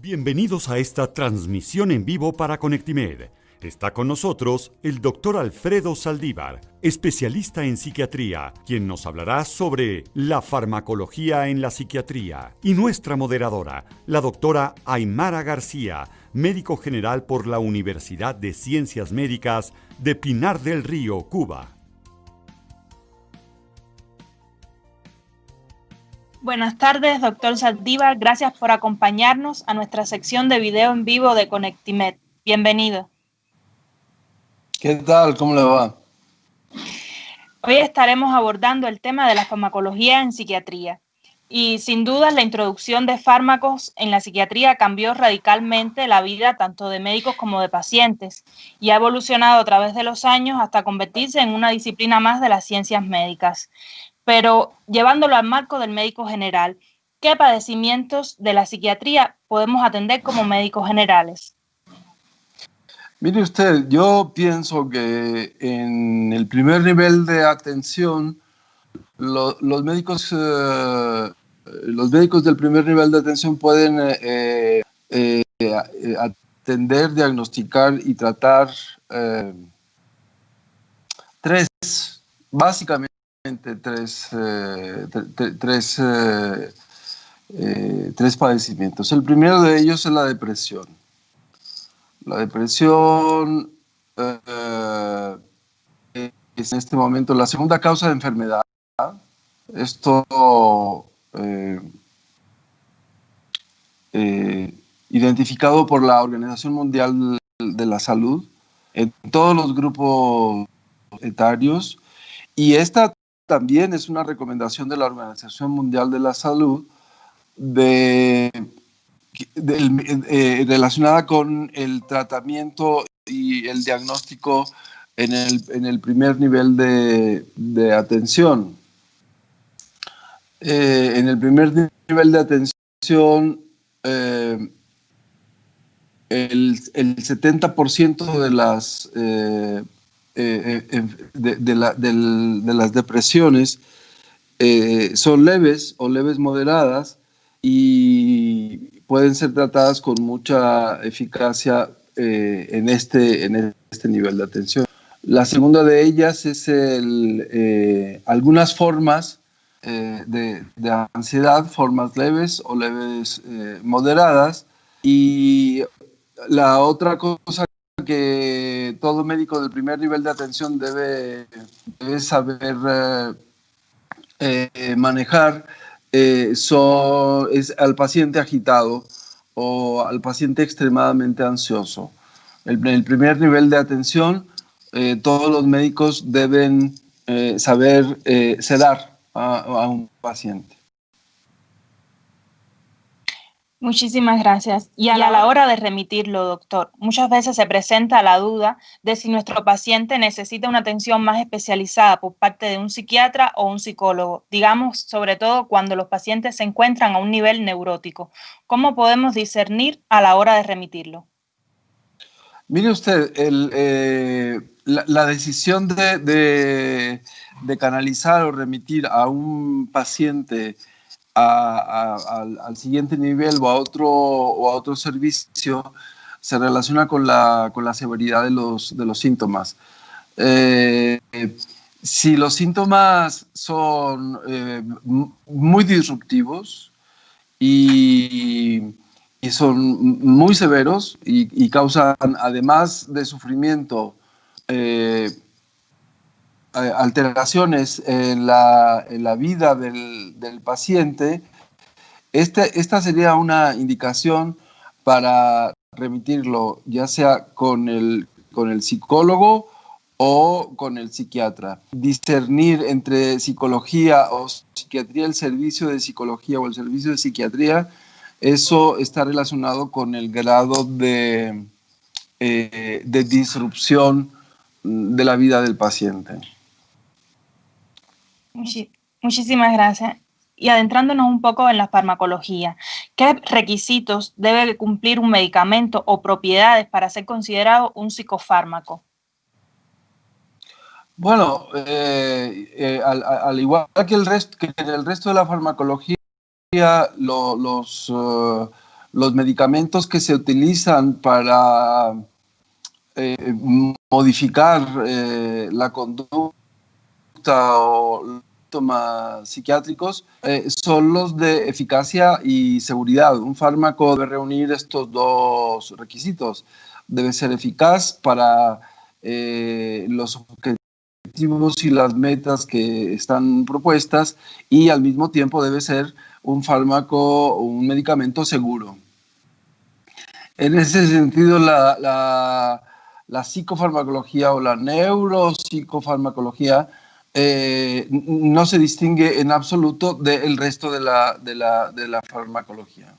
Bienvenidos a esta transmisión en vivo para Conectimed. Está con nosotros el doctor Alfredo Saldívar, especialista en psiquiatría, quien nos hablará sobre la farmacología en la psiquiatría. Y nuestra moderadora, la doctora Aymara García, médico general por la Universidad de Ciencias Médicas de Pinar del Río, Cuba. Buenas tardes, doctor Saldívar. Gracias por acompañarnos a nuestra sección de video en vivo de Conectimed. Bienvenido. ¿Qué tal? ¿Cómo le va? Hoy estaremos abordando el tema de la farmacología en psiquiatría. Y sin duda la introducción de fármacos en la psiquiatría cambió radicalmente la vida tanto de médicos como de pacientes y ha evolucionado a través de los años hasta convertirse en una disciplina más de las ciencias médicas. Pero llevándolo al marco del médico general, ¿qué padecimientos de la psiquiatría podemos atender como médicos generales? Mire usted, yo pienso que en el primer nivel de atención, los médicos del primer nivel de atención pueden atender, diagnosticar y tratar básicamente tres padecimientos. El primero de ellos es la depresión. La depresión es en este momento la segunda causa de enfermedad. Esto identificado por la Organización Mundial de la Salud en todos los grupos etarios, y esta también es una recomendación de la Organización Mundial de la Salud relacionada con el tratamiento y el diagnóstico en el primer nivel de atención. En el primer nivel de atención, el 70% de las depresiones son leves o leves moderadas y pueden ser tratadas con mucha eficacia en este nivel de atención. La segunda de ellas es algunas formas de ansiedad, formas leves o leves moderadas. Y la otra cosa que todo médico del primer nivel de atención debe saber manejar es al paciente agitado o al paciente extremadamente ansioso. El primer nivel de atención, todos los médicos deben saber sedar a un paciente. Muchísimas gracias. Y a la hora de remitirlo, doctor, muchas veces se presenta la duda de si nuestro paciente necesita una atención más especializada por parte de un psiquiatra o un psicólogo, digamos, sobre todo cuando los pacientes se encuentran a un nivel neurótico. ¿Cómo podemos discernir a la hora de remitirlo? Mire usted, la decisión de canalizar o remitir a un paciente al siguiente nivel o a otro servicio se relaciona con la severidad de los síntomas. Si los síntomas son muy disruptivos y son muy severos y causan, además de sufrimiento, alteraciones en la vida del paciente, esta sería una indicación para remitirlo, ya sea con el psicólogo o con el psiquiatra. Discernir entre psicología o psiquiatría, el servicio de psicología o el servicio de psiquiatría, eso está relacionado con el grado de disrupción de la vida del paciente. Muchísimas gracias. Y adentrándonos un poco en la farmacología, ¿qué requisitos debe cumplir un medicamento o propiedades para ser considerado un psicofármaco? Bueno, al igual que en el resto de la farmacología, los los medicamentos que se utilizan para modificar la conducta o los síntomas psiquiátricos son los de eficacia y seguridad. Un fármaco debe reunir estos dos requisitos. Debe ser eficaz para los objetivos y las metas que están propuestas, y al mismo tiempo debe ser un fármaco o un medicamento seguro. En ese sentido, la psicofarmacología o la neuropsicofarmacología no se distingue en absoluto del resto de la farmacología.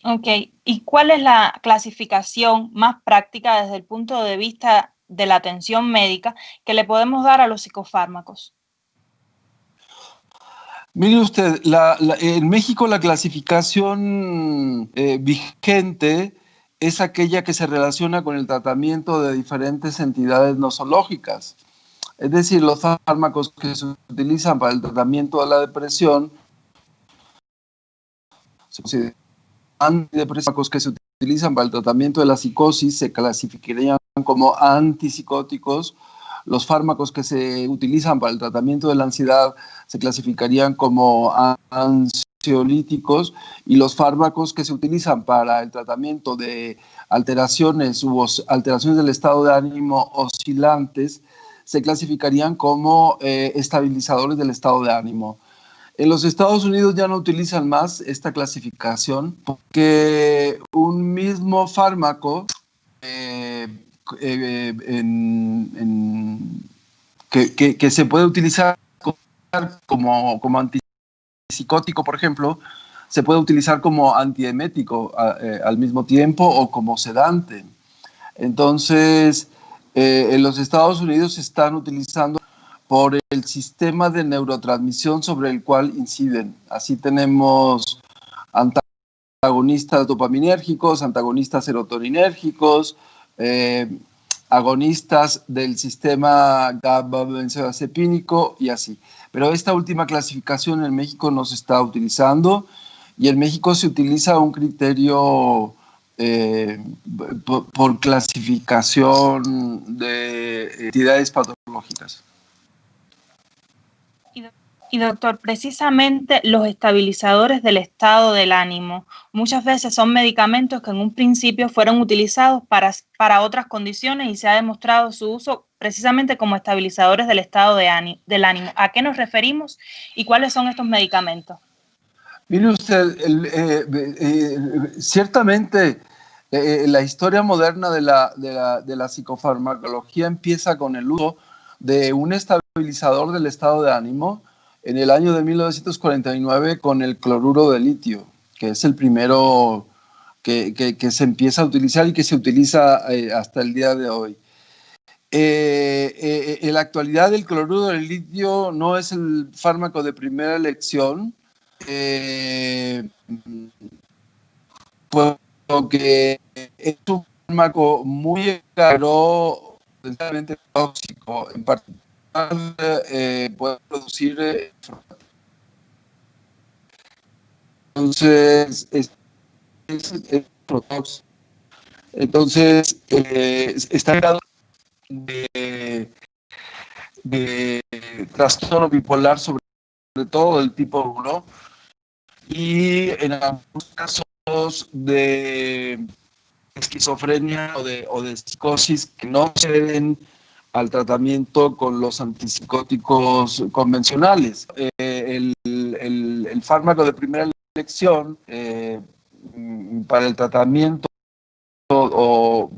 Ok, ¿y cuál es la clasificación más práctica desde el punto de vista de la atención médica que le podemos dar a los psicofármacos? Mire usted, en México la clasificación vigente es aquella que se relaciona con el tratamiento de diferentes entidades nosológicas. Es decir, los fármacos que se utilizan para el tratamiento de la depresión, antidepresivos que se utilizan para el tratamiento de la psicosis se clasificarían como antipsicóticos. Los fármacos que se utilizan para el tratamiento de la ansiedad se clasificarían como ansiolíticos, y los fármacos que se utilizan para el tratamiento de alteraciones del estado de ánimo oscilantes se clasificarían como estabilizadores del estado de ánimo. En los Estados Unidos ya no utilizan más esta clasificación porque un mismo fármaco que se puede utilizar como antipsicótico, por ejemplo, se puede utilizar como antiemético al mismo tiempo, o como sedante. Entonces, en los Estados Unidos se están utilizando por el sistema de neurotransmisión sobre el cual inciden. Así tenemos antagonistas dopaminérgicos, antagonistas serotoninérgicos, agonistas del sistema GABA-benzodiazepínico y así. Pero esta última clasificación en México no se está utilizando, y en México se utiliza un criterio por clasificación de entidades patológicas. Y doctor, precisamente los estabilizadores del estado del ánimo muchas veces son medicamentos que en un principio fueron utilizados para otras condiciones y se ha demostrado su uso precisamente como estabilizadores del estado del ánimo. ¿A qué nos referimos y cuáles son estos medicamentos? Mire usted, ciertamente la historia moderna de la psicofarmacología empieza con el uso de un estabilizador del estado de ánimo en el año de 1949 con el cloruro de litio, que es el primero que se empieza a utilizar y que se utiliza hasta el día de hoy. En la actualidad, el cloruro de litio no es el fármaco de primera elección, porque es un fármaco muy caro, potencialmente tóxico. En particular, puede producir entonces tóxico. Entonces está ligado de trastorno bipolar, sobre todo del tipo 1, y en algunos casos de esquizofrenia o de psicosis que no se deben al tratamiento con los antipsicóticos convencionales. El fármaco de primera elección para el tratamiento o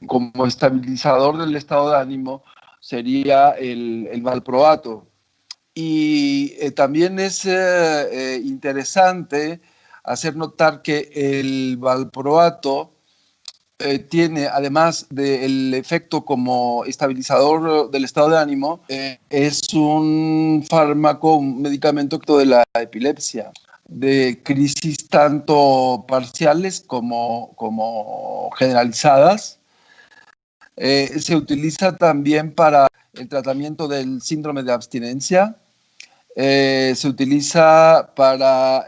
como estabilizador del estado de ánimo sería el valproato. Y también es interesante hacer notar que el valproato tiene, además del efecto como estabilizador del estado de ánimo, es un fármaco, un medicamento de la epilepsia, de crisis tanto parciales como generalizadas. Se utiliza también para el tratamiento del síndrome de abstinencia. Se utiliza para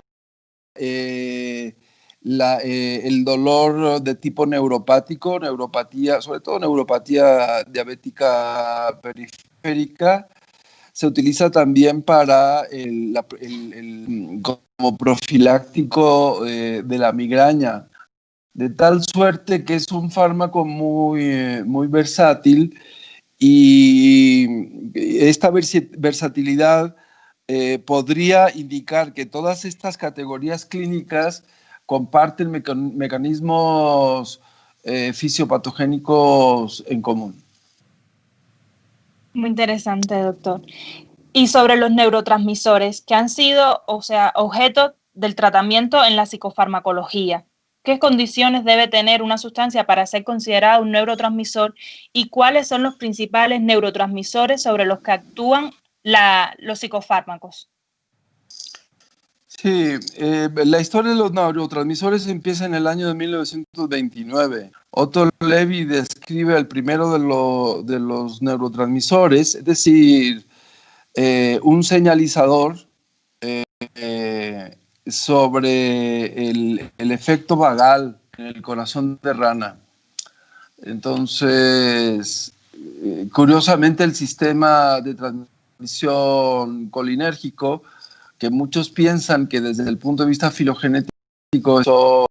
el dolor de tipo neuropático, neuropatía, sobre todo neuropatía diabética periférica. Se utiliza también para como profiláctico de la migraña, de tal suerte que es un fármaco muy versátil, y esta versatilidad podría indicar que todas estas categorías clínicas comparten mecanismos fisiopatogénicos en común. Muy interesante, doctor. Y sobre los neurotransmisores que han sido, objeto del tratamiento en la psicofarmacología. ¿Qué condiciones debe tener una sustancia para ser considerada un neurotransmisor y cuáles son los principales neurotransmisores sobre los que actúan los psicofármacos? Sí, la historia de los neurotransmisores empieza en el año de 1929. Otto Levy describe el primero de los neurotransmisores, es decir, un señalizador sobre el efecto vagal en el corazón de rana. Entonces, curiosamente, el sistema de transmisión colinérgico, que muchos piensan que desde el punto de vista filogenético es o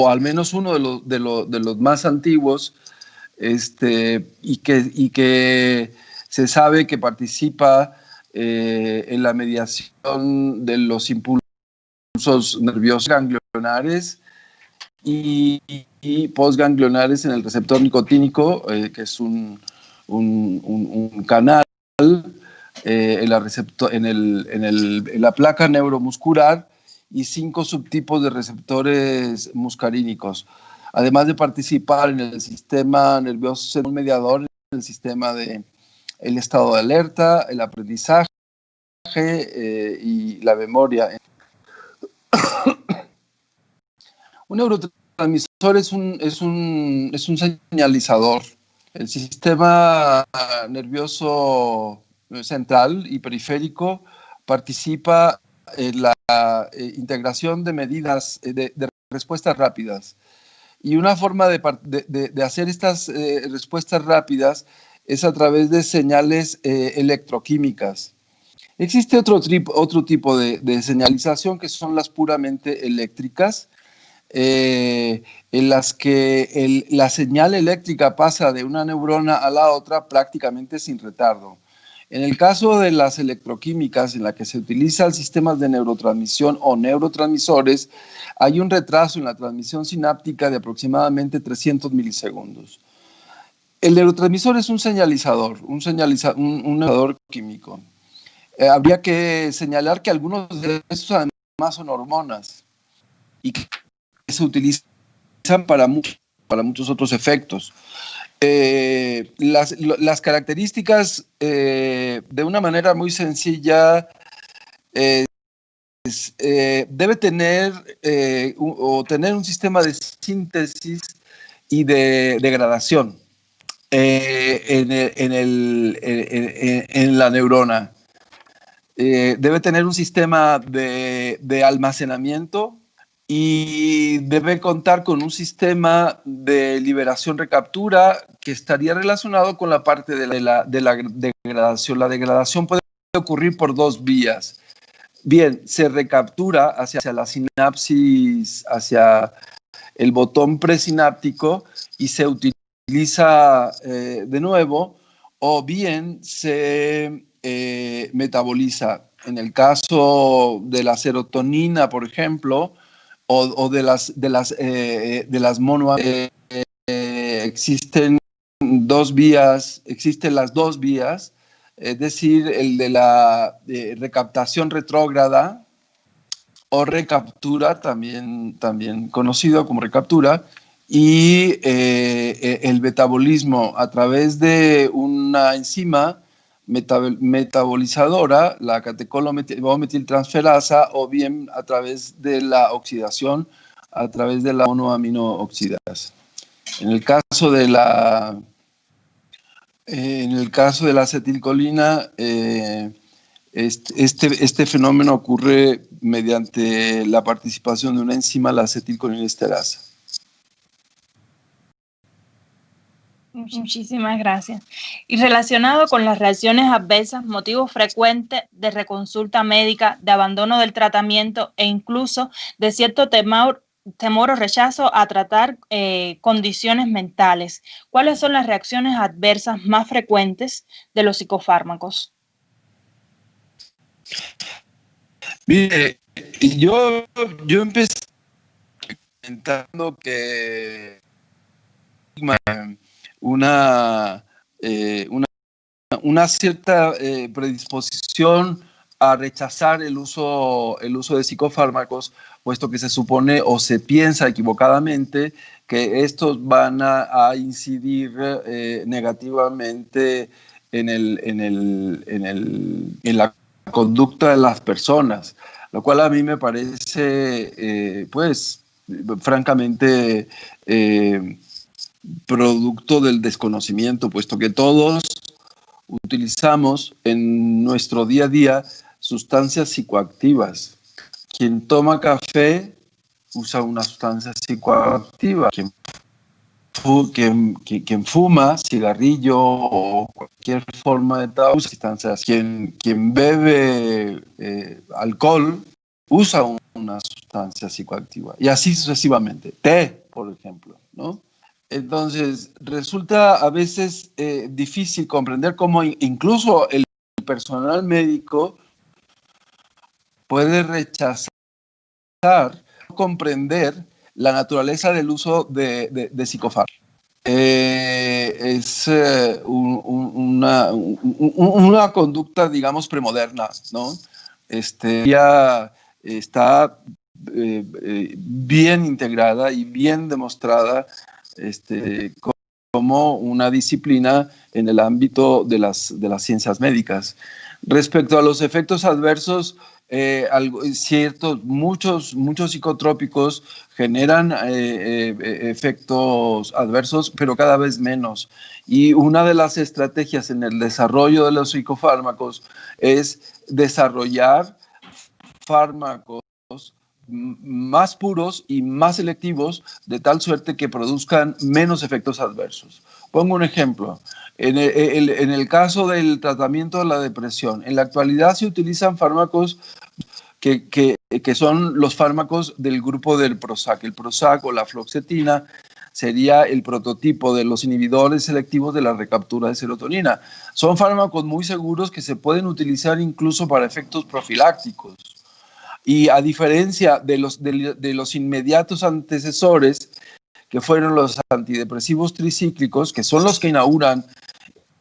al menos uno de los más antiguos, y que se sabe que participa en la mediación de los impulsos nerviosos ganglionares y postganglionares en el receptor nicotínico, que es un canal en la placa neuromuscular, y 5 subtipos de receptores muscarínicos. Además de participar en el sistema nervioso mediador, en el sistema de el estado de alerta, el aprendizaje y la memoria. Un neurotransmisor es un señalizador. El sistema nervioso central y periférico participa en la integración de medidas de respuestas rápidas. Y una forma de hacer estas respuestas rápidas es a través de señales electroquímicas. Existe otro tipo de señalización, que son las puramente eléctricas, en las que la señal eléctrica pasa de una neurona a la otra prácticamente sin retardo. En el caso de las electroquímicas, en la que se utilizan sistemas de neurotransmisión o neurotransmisores, hay un retraso en la transmisión sináptica de aproximadamente 300 milisegundos. El neurotransmisor es un señalizador, un señalizador químico. Habría que señalar que algunos de estos además son hormonas y que se utilizan para muchos otros efectos. Las características, de una manera muy sencilla, debe tener tener un sistema de síntesis y de degradación en la neurona. Debe tener un sistema de almacenamiento y debe contar con un sistema de liberación-recaptura que estaría relacionado con la parte de la degradación. La degradación puede ocurrir por 2 vías. Bien, se recaptura hacia la sinapsis, hacia el botón presináptico, y se utiliza de nuevo, o bien se metaboliza. En el caso de la serotonina, por ejemplo, o de las monoaminas, existen las 2 vías, es decir, el de la recaptación retrógrada o recaptura, también conocido como recaptura, y el metabolismo a través de una enzima metabolizadora, la catecol-metiltransferasa, o bien a través de la oxidación, a través de la monoaminooxidasa. En el caso de la acetilcolina, Este fenómeno ocurre mediante la participación de una enzima, la acetilcolinesterasa. Muchísimas gracias. Y relacionado con las reacciones adversas, motivo frecuente de reconsulta médica, de abandono del tratamiento e incluso de cierto temor o rechazo a tratar condiciones mentales. ¿Cuáles son las reacciones adversas más frecuentes de los psicofármacos? Mire, yo empecé comentando que una cierta predisposición a rechazar el uso de psicofármacos, puesto que se supone o se piensa equivocadamente que estos van a incidir negativamente en la conducta de las personas, lo cual a mí me parece, francamente, producto del desconocimiento, puesto que todos utilizamos en nuestro día a día sustancias psicoactivas. Quien toma café usa una sustancia psicoactiva. Quien fuma cigarrillo o cualquier forma de tabaco usa sustancias. Quien bebe alcohol usa una sustancia psicoactiva. Y así sucesivamente. Té, por ejemplo, ¿no? Entonces, resulta a veces difícil comprender cómo incluso el personal médico puede rechazar, comprender la naturaleza del uso de psicofármacos. Es una conducta, digamos, premoderna, ¿no? Ya está bien integrada y bien demostrada como una disciplina en el ámbito de las ciencias médicas. Respecto a los efectos adversos, muchos psicotrópicos generan efectos adversos, pero cada vez menos. Y una de las estrategias en el desarrollo de los psicofármacos es desarrollar fármacos más puros y más selectivos, de tal suerte que produzcan menos efectos adversos. Pongo un ejemplo. En el caso del tratamiento de la depresión, en la actualidad se utilizan fármacos que son los fármacos del grupo del Prozac. El Prozac o la fluoxetina sería el prototipo de los inhibidores selectivos de la recaptura de serotonina. Son fármacos muy seguros que se pueden utilizar incluso para efectos profilácticos. Y a diferencia de los inmediatos antecesores, que fueron los antidepresivos tricíclicos, que son los que inauguran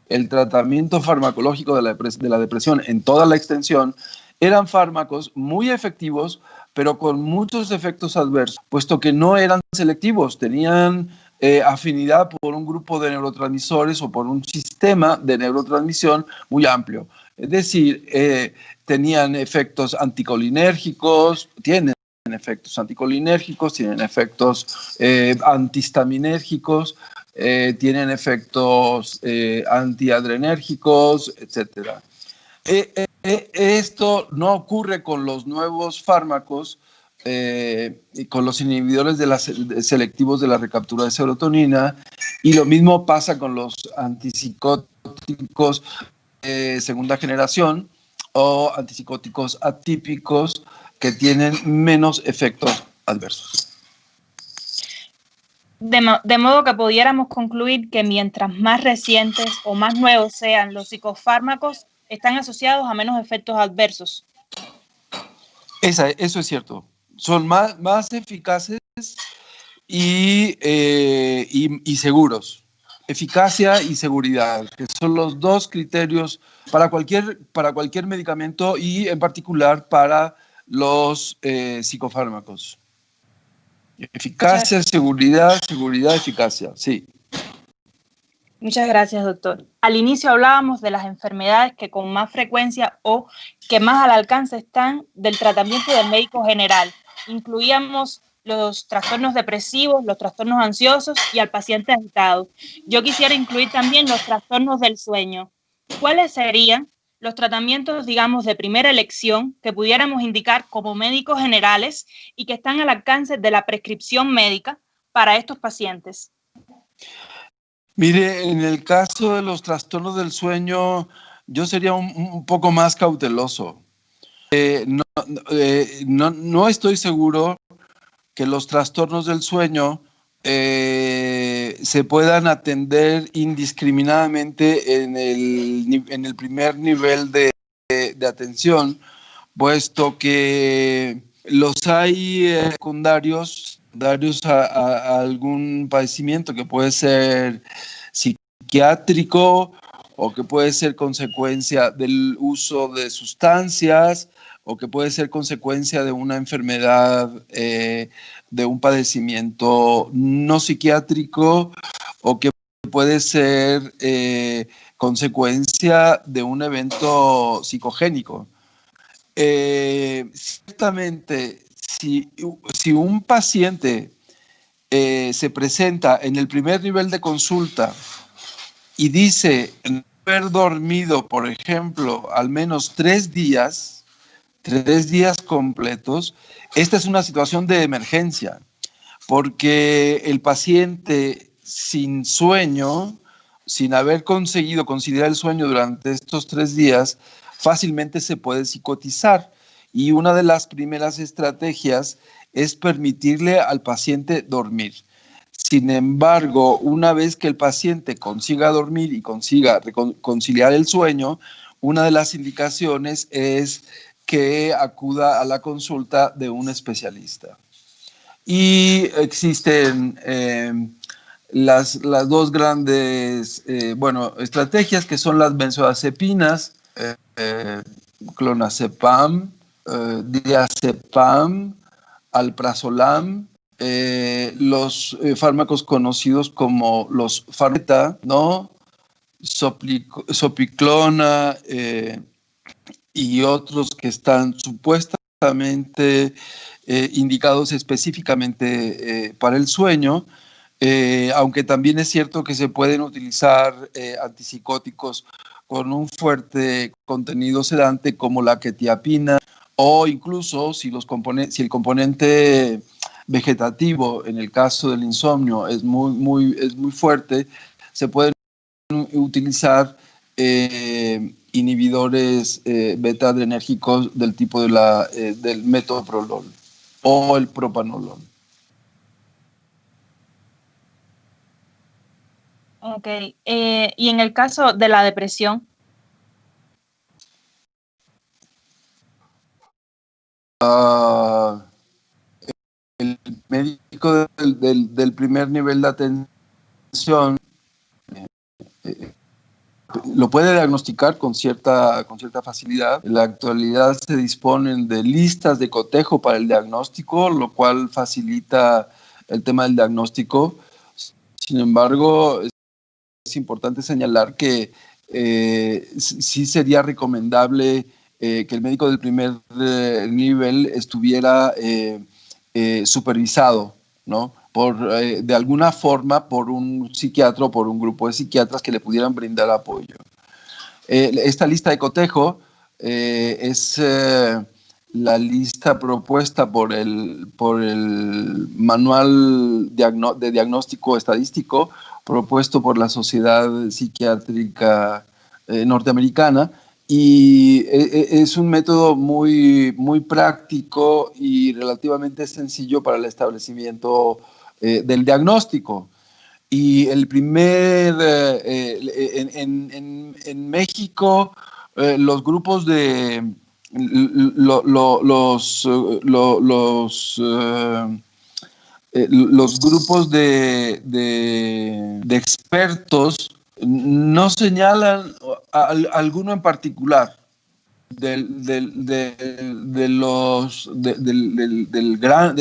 el tratamiento farmacológico de la depresión en toda la extensión, eran fármacos muy efectivos, pero con muchos efectos adversos, puesto que no eran selectivos, tenían afinidad por un grupo de neurotransmisores o por un sistema de neurotransmisión muy amplio. Es decir, tenían efectos anticolinérgicos, tienen efectos anticolinérgicos, tienen efectos antihistaminérgicos, tienen efectos antiadrenérgicos, etc. Esto no ocurre con los nuevos fármacos, con los inhibidores selectivos de la recaptura de serotonina, y lo mismo pasa con los antipsicóticos segunda generación o antipsicóticos atípicos que tienen menos efectos adversos. De modo que pudiéramos concluir que mientras más recientes o más nuevos sean los psicofármacos, están asociados a menos efectos adversos. Eso es cierto. Son más eficaces y seguros. Eficacia y seguridad, que son los dos criterios para cualquier medicamento y en particular para los psicofármacos. Eficacia, seguridad, eficacia, sí. Muchas gracias, doctor. Al inicio hablábamos de las enfermedades que con más frecuencia o que más al alcance están del tratamiento del médico general. Incluíamos los trastornos depresivos, los trastornos ansiosos y al paciente agitado. Yo quisiera incluir también los trastornos del sueño. ¿Cuáles serían los tratamientos, digamos, de primera elección que pudiéramos indicar como médicos generales y que están al alcance de la prescripción médica para estos pacientes? Mire, en el caso de los trastornos del sueño, yo sería un poco más cauteloso. No estoy seguro que los trastornos del sueño se puedan atender indiscriminadamente en el primer nivel de atención, puesto que los hay secundarios a algún padecimiento que puede ser psiquiátrico o que puede ser consecuencia del uso de sustancias o que puede ser consecuencia de una enfermedad, de un padecimiento no psiquiátrico o que puede ser consecuencia de un evento psicogénico. Ciertamente, si un paciente se presenta en el primer nivel de consulta y dice no haber dormido, por ejemplo, al menos 3 días completos, esta es una situación de emergencia, porque el paciente sin sueño, sin haber conseguido conciliar el sueño durante estos 3 días, fácilmente se puede psicotizar. Y una de las primeras estrategias es permitirle al paciente dormir. Sin embargo, una vez que el paciente consiga dormir y consiga conciliar el sueño, una de las indicaciones es que acuda a la consulta de un especialista. Y existen las dos grandes estrategias, que son las benzodiazepinas, clonazepam, diazepam, alprazolam, los fármacos conocidos como los fármacos, ¿no? Sopiclona y otros que están supuestamente indicados específicamente para el sueño, aunque también es cierto que se pueden utilizar antipsicóticos con un fuerte contenido sedante como la quetiapina, o incluso si el componente vegetativo en el caso del insomnio es muy fuerte, se pueden utilizar inhibidores beta-adrenérgicos del tipo del metoprolol o el propanolol. Ok. Y en el caso de la depresión. El médico del primer nivel de atención lo puede diagnosticar con cierta facilidad. En la actualidad se disponen de listas de cotejo para el diagnóstico, lo cual facilita el tema del diagnóstico. Sin embargo, es importante señalar que sí sería recomendable que el médico del primer nivel estuviera supervisado, ¿no? De alguna forma por un psiquiatra o por un grupo de psiquiatras que le pudieran brindar apoyo. Esta lista de cotejo es la lista propuesta por el Manual de Diagnóstico Estadístico propuesto por la Sociedad Psiquiátrica Norteamericana, y es un método muy práctico y relativamente sencillo para el establecimiento del diagnóstico. Y el primer, en México, los grupos de los grupos de expertos no señalan alguno en particular de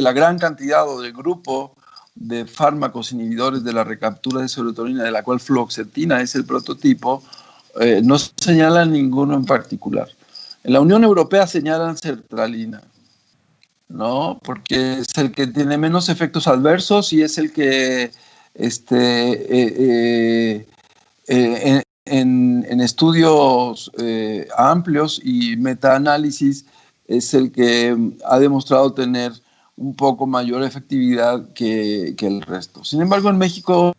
la gran cantidad o del grupo de fármacos inhibidores de la recaptura de serotonina, de la cual fluoxetina es el prototipo, no señalan ninguno en particular. En la Unión Europea señalan sertralina, ¿no? Porque es el que tiene menos efectos adversos y es el que en estudios amplios y metaanálisis es el que ha demostrado tener un poco mayor efectividad que el resto. Sin embargo, en México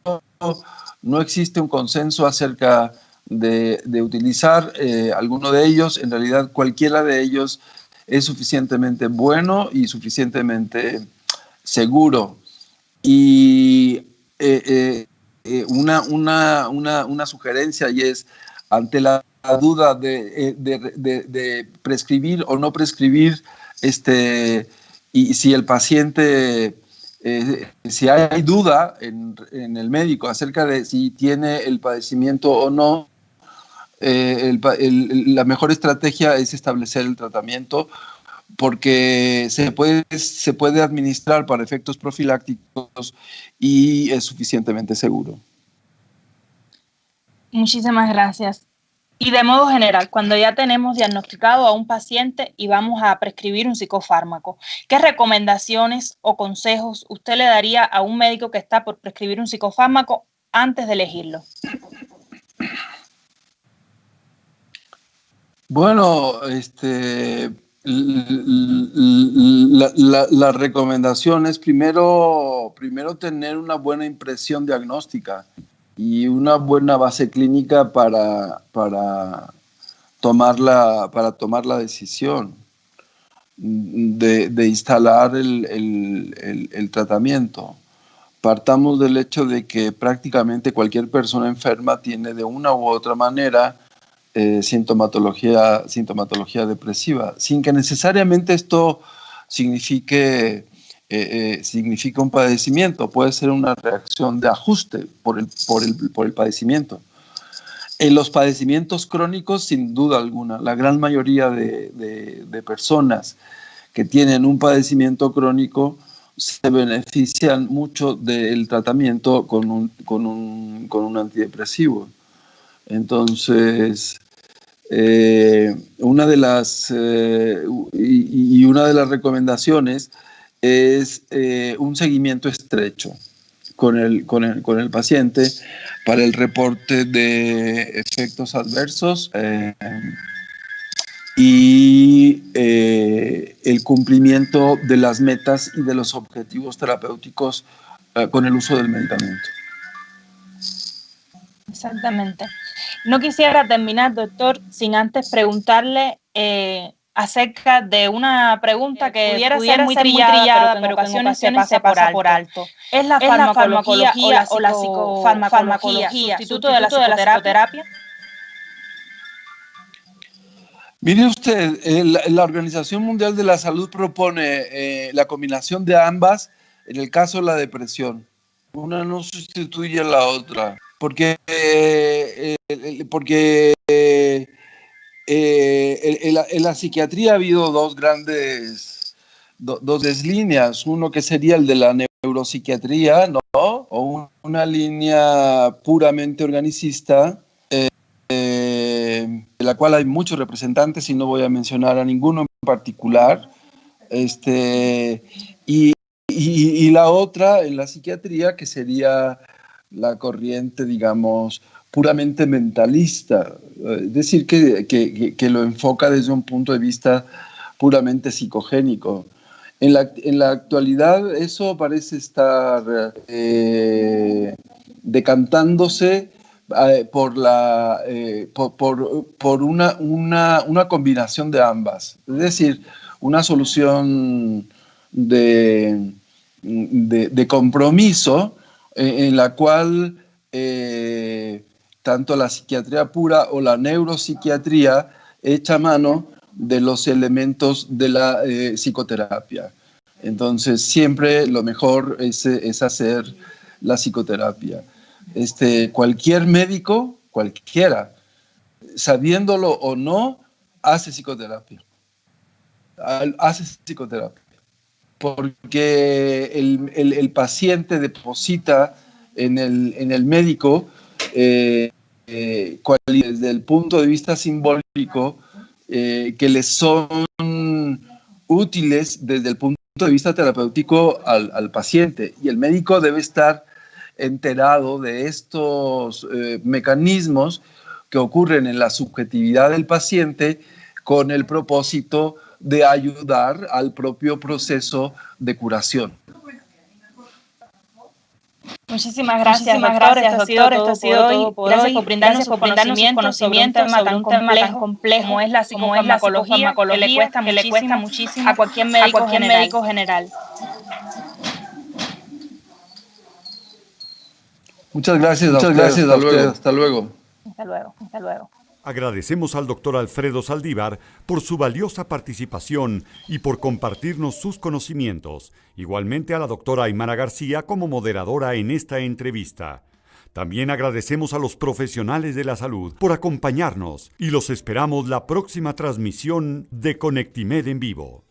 no existe un consenso acerca de utilizar alguno de ellos. En realidad, cualquiera de ellos es suficientemente bueno y suficientemente seguro. Y una sugerencia, y es, ante la duda de prescribir o no prescribir, y si el paciente, si hay duda en el médico acerca de si tiene el padecimiento o no, la mejor estrategia es establecer el tratamiento, porque se puede administrar para efectos profilácticos y es suficientemente seguro. Muchísimas gracias. Y de modo general, cuando ya tenemos diagnosticado a un paciente y vamos a prescribir un psicofármaco, ¿qué recomendaciones o consejos usted le daría a un médico que está por prescribir un psicofármaco antes de elegirlo? Bueno, la recomendación es primero tener una buena impresión diagnóstica y una buena base clínica para tomar la decisión de instalar el tratamiento. Partamos del hecho de que prácticamente cualquier persona enferma tiene de una u otra manera sintomatología depresiva, sin que necesariamente esto signifique un padecimiento. Puede ser una reacción de ajuste por el padecimiento. En los padecimientos crónicos, sin duda alguna, la gran mayoría de personas que tienen un padecimiento crónico se benefician mucho del tratamiento con un antidepresivo. Entonces, una de las recomendaciones es un seguimiento estrecho con el paciente para el reporte de efectos adversos y el cumplimiento de las metas y de los objetivos terapéuticos con el uso del medicamento. Exactamente. No quisiera terminar, doctor, sin antes preguntarle acerca de una pregunta que pudiera ser muy trillada, pero que en ocasiones se pasa por alto. ¿Es la farmacología o la psicofarmacología sustituto de la psicoterapia? Mire usted, la Organización Mundial de la Salud propone la combinación de ambas en el caso de la depresión. Una no sustituye a la otra, porque en la psiquiatría ha habido dos grandes líneas. Uno que sería el de la neuropsiquiatría, ¿no? O una línea puramente organicista, de la cual hay muchos representantes y no voy a mencionar a ninguno en particular. Y la otra en la psiquiatría, que sería la corriente, digamos, puramente mentalista, es decir, que lo enfoca desde un punto de vista puramente psicogénico. En la actualidad eso parece estar decantándose por una combinación de ambas, es decir, una solución de compromiso en la cual tanto la psiquiatría pura o la neuropsiquiatría echa mano de los elementos de la psicoterapia. Entonces, siempre lo mejor es hacer la psicoterapia. Cualquier médico, cualquiera, sabiéndolo o no, hace psicoterapia. Porque el paciente deposita en el médico desde el punto de vista simbólico que le son útiles desde el punto de vista terapéutico al paciente, y el médico debe estar enterado de estos mecanismos, que ocurren en la subjetividad del paciente con el propósito de ayudar al propio proceso de curación. Muchísimas gracias, doctor. Esto ha sido todo por hoy. Gracias por brindarnos sus conocimientos sobre un tema tan complejo como es la psicofarmacología, que le cuesta muchísimo a cualquier médico general. Muchas gracias a ustedes. Hasta luego. Hasta luego. Agradecemos al doctor Alfredo Saldívar por su valiosa participación y por compartirnos sus conocimientos. Igualmente a la doctora Aymara García como moderadora en esta entrevista. También agradecemos a los profesionales de la salud por acompañarnos y los esperamos la próxima transmisión de Conectimed en vivo.